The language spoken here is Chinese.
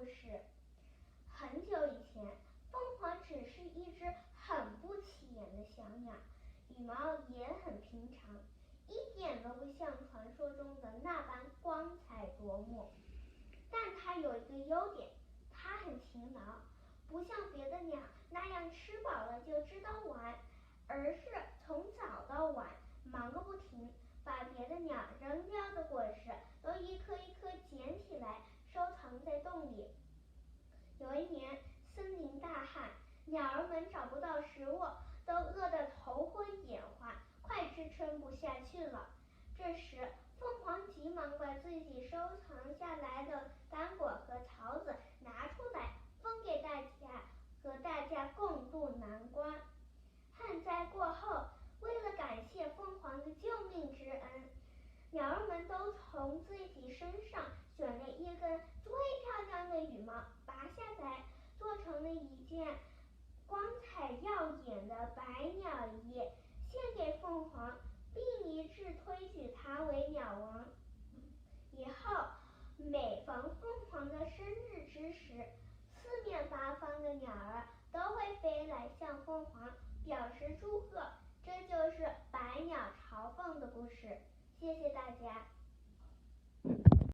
故事。很久以前，凤凰只是一只很不起眼的小鸟，羽毛也很平常，一点都不像传说中的那般光彩夺目。但它有一个优点，它很勤劳，不像别的鸟那样吃饱了就知道玩，而是从早到晚忙个不停，把别的鸟扔掉的果实都一颗一颗捡起来收藏在洞里。有一年森林大旱，鸟儿们找不到食物，都饿得头昏眼花，快支撑不下去了。这时凤凰急忙把自己收藏下来的干果和草籽拿出来分给大家，和大家共度难关。旱灾过后，为了感谢凤凰的救命之恩，鸟儿们都从自己身上选了一根最漂亮的羽毛拔下来，做成了一件光彩耀眼的百鸟衣，献给凤凰，并一致推举它为鸟王。以后每逢凤凰的生日之时，四面八方的鸟儿都会飞来向凤凰表示祝贺，这就是百鸟朝凤的故事。谢谢大家。